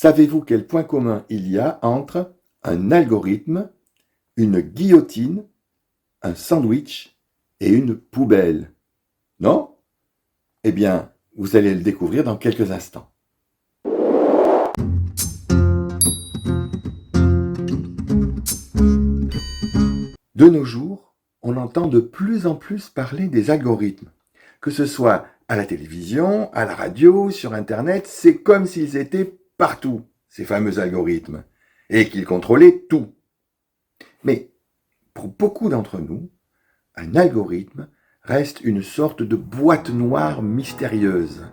Savez-vous quel point commun il y a entre un algorithme, une guillotine, un sandwich et une poubelle? Non? Eh bien, vous allez le découvrir dans quelques instants. De nos jours, on entend de plus en plus parler des algorithmes. Que ce soit à la télévision, à la radio, sur Internet, c'est comme s'ils étaient partout, ces fameux algorithmes, et qu'ils contrôlaient tout. Mais pour beaucoup d'entre nous, un algorithme reste une sorte de boîte noire mystérieuse.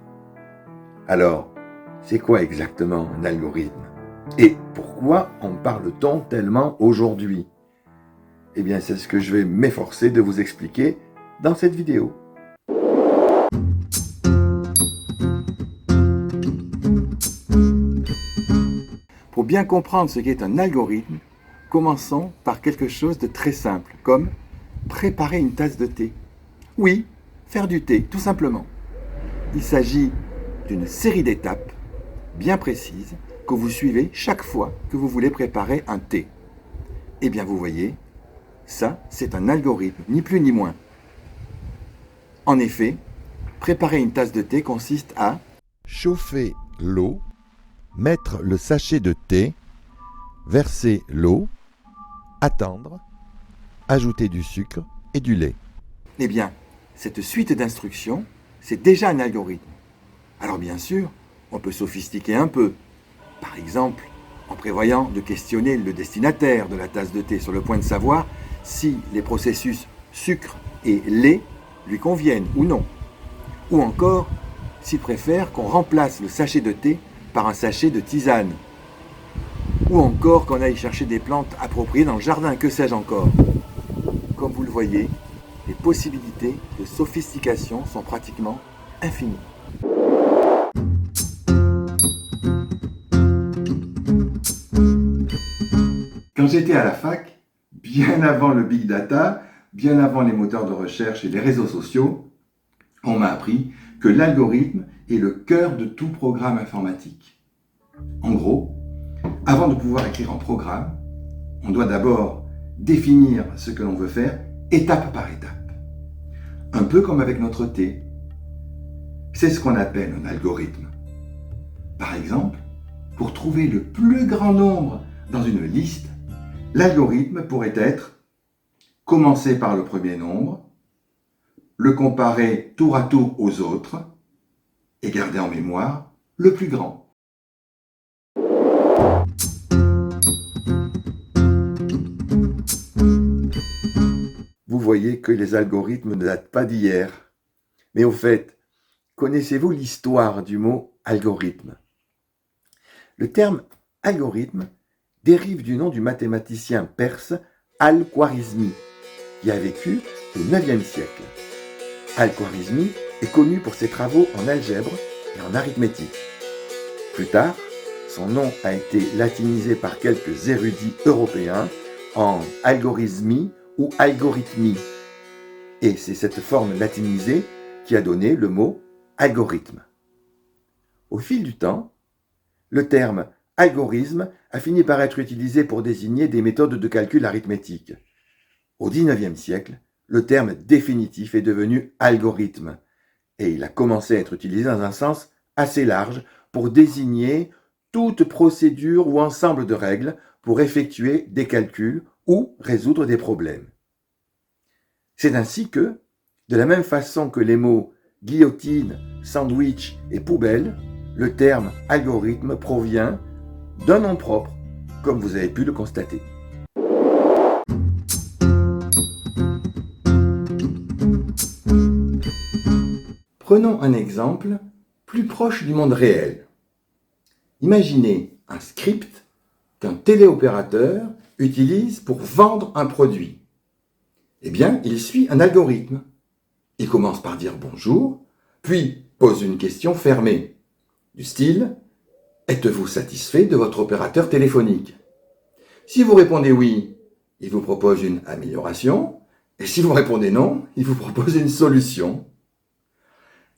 Alors, c'est quoi exactement un algorithme? Et pourquoi en parle-t-on tellement aujourd'hui? Eh bien, c'est ce que je vais m'efforcer de vous expliquer dans cette vidéo. Pour bien comprendre ce qu'est un algorithme, commençons par quelque chose de très simple, comme préparer une tasse de thé. Oui, faire du thé, tout simplement. Il s'agit d'une série d'étapes bien précises que vous suivez chaque fois que vous voulez préparer un thé. Eh bien, vous voyez, ça, c'est un algorithme, ni plus ni moins. En effet, préparer une tasse de thé consiste à chauffer l'eau, mettre le sachet de thé, verser l'eau, attendre, ajouter du sucre et du lait. Eh bien, cette suite d'instructions, c'est déjà un algorithme. Alors bien sûr, on peut sophistiquer un peu. Par exemple, en prévoyant de questionner le destinataire de la tasse de thé sur le point de savoir si les processus sucre et lait lui conviennent ou non. Ou encore, s'il préfère qu'on remplace le sachet de thé par un sachet de tisane. Ou encore qu'on aille chercher des plantes appropriées dans le jardin, que sais-je encore. Comme vous le voyez, les possibilités de sophistication sont pratiquement infinies. Quand j'étais à la fac, bien avant le big data, bien avant les moteurs de recherche et les réseaux sociaux, on m'a appris que l'algorithme est le cœur de tout programme informatique. En gros, avant de pouvoir écrire un programme, on doit d'abord définir ce que l'on veut faire étape par étape. Un peu comme avec notre thé. C'est ce qu'on appelle un algorithme. Par exemple, pour trouver le plus grand nombre dans une liste, l'algorithme pourrait être commencer par le premier nombre, le comparer tour à tour aux autres et garder en mémoire le plus grand. Vous voyez que les algorithmes ne datent pas d'hier. Mais au fait, connaissez-vous l'histoire du mot algorithme? Le terme algorithme dérive du nom du mathématicien perse Al-Khwarizmi, qui a vécu au IXe siècle. Al-Khwarizmi est connu pour ses travaux en algèbre et en arithmétique. Plus tard, son nom a été latinisé par quelques érudits européens en algorithmie ou algorithmie. Et c'est cette forme latinisée qui a donné le mot algorithme. Au fil du temps, le terme algorithme a fini par être utilisé pour désigner des méthodes de calcul arithmétique. Au XIXe siècle, le terme définitif est devenu algorithme et il a commencé à être utilisé dans un sens assez large pour désigner toute procédure ou ensemble de règles pour effectuer des calculs ou résoudre des problèmes. C'est ainsi que, de la même façon que les mots guillotine, sandwich et poubelle, le terme algorithme provient d'un nom propre, comme vous avez pu le constater. Prenons un exemple plus proche du monde réel. Imaginez un script qu'un téléopérateur utilise pour vendre un produit. Eh bien, il suit un algorithme. Il commence par dire bonjour, puis pose une question fermée, du style « Êtes-vous satisfait de votre opérateur téléphonique ?» Si vous répondez oui, il vous propose une amélioration, et si vous répondez non, il vous propose une solution.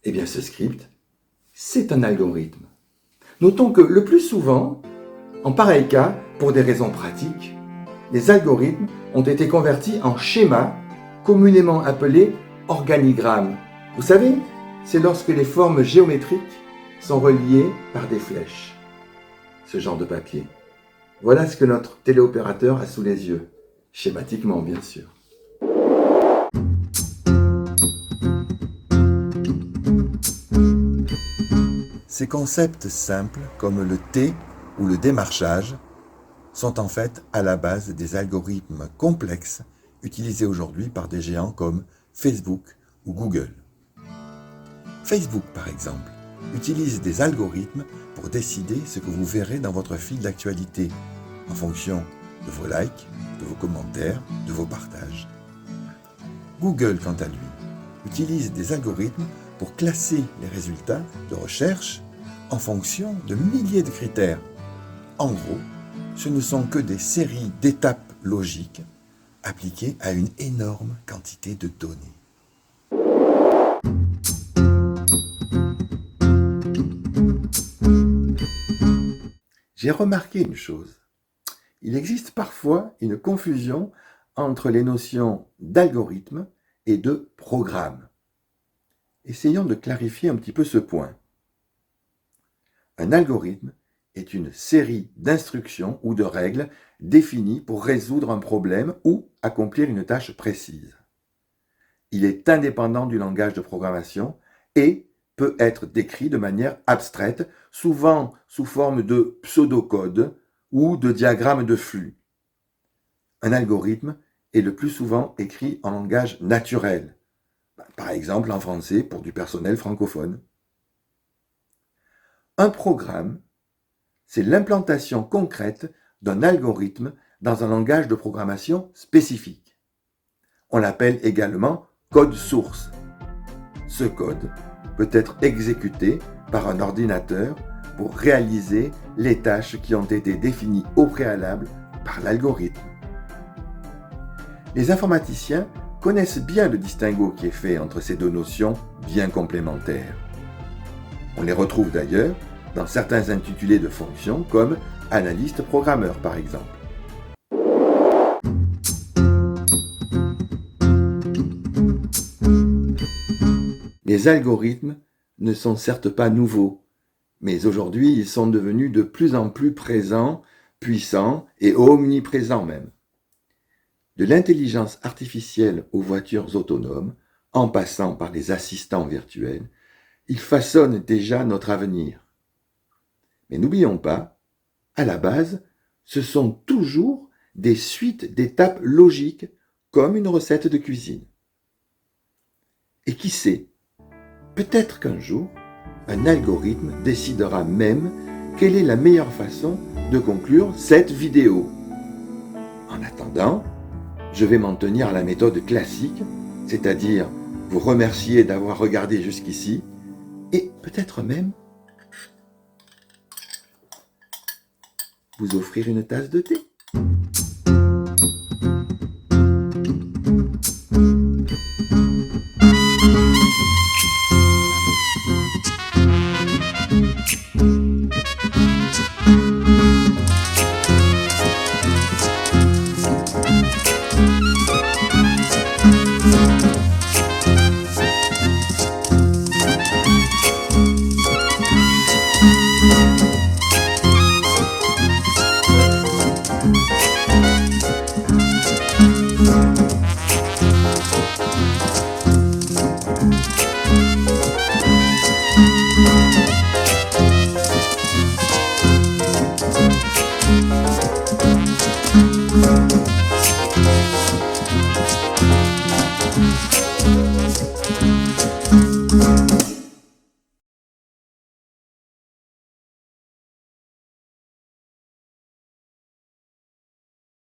Eh bien, ce script, c'est un algorithme. Notons que le plus souvent, en pareil cas, pour des raisons pratiques, les algorithmes ont été convertis en schémas communément appelés organigrammes. Vous savez, c'est lorsque les formes géométriques sont reliées par des flèches. Ce genre de papier. Voilà ce que notre téléopérateur a sous les yeux, schématiquement bien sûr. Ces concepts simples, comme le T ou le démarchage, sont en fait à la base des algorithmes complexes utilisés aujourd'hui par des géants comme Facebook ou Google. Facebook, par exemple, utilise des algorithmes pour décider ce que vous verrez dans votre fil d'actualité, en fonction de vos likes, de vos commentaires, de vos partages. Google, quant à lui, utilise des algorithmes pour classer les résultats de recherche en fonction de milliers de critères. En gros, ce ne sont que des séries d'étapes logiques appliquées à une énorme quantité de données. J'ai remarqué une chose. Il existe parfois une confusion entre les notions d'algorithme et de programme. Essayons de clarifier un petit peu ce point. Un algorithme est une série d'instructions ou de règles définies pour résoudre un problème ou accomplir une tâche précise. Il est indépendant du langage de programmation et peut être décrit de manière abstraite, souvent sous forme de pseudocode ou de diagrammes de flux. Un algorithme est le plus souvent écrit en langage naturel, par exemple en français pour du personnel francophone. Un programme, c'est l'implantation concrète d'un algorithme dans un langage de programmation spécifique. On l'appelle également code source. Ce code peut être exécuté par un ordinateur pour réaliser les tâches qui ont été définies au préalable par l'algorithme. Les informaticiens connaissent bien le distinguo qui est fait entre ces deux notions bien complémentaires. On les retrouve d'ailleurs dans certains intitulés de fonctions comme analyste programmeur par exemple. Les algorithmes ne sont certes pas nouveaux, mais aujourd'hui ils sont devenus de plus en plus présents, puissants et omniprésents même. De l'intelligence artificielle aux voitures autonomes, en passant par les assistants virtuels, ils façonnent déjà notre avenir. Mais n'oublions pas, à la base, ce sont toujours des suites d'étapes logiques comme une recette de cuisine. Et qui sait, peut-être qu'un jour, un algorithme décidera même quelle est la meilleure façon de conclure cette vidéo. En attendant, je vais m'en tenir à la méthode classique, c'est-à-dire vous remercier d'avoir regardé jusqu'ici et peut-être même vous offrir une tasse de thé.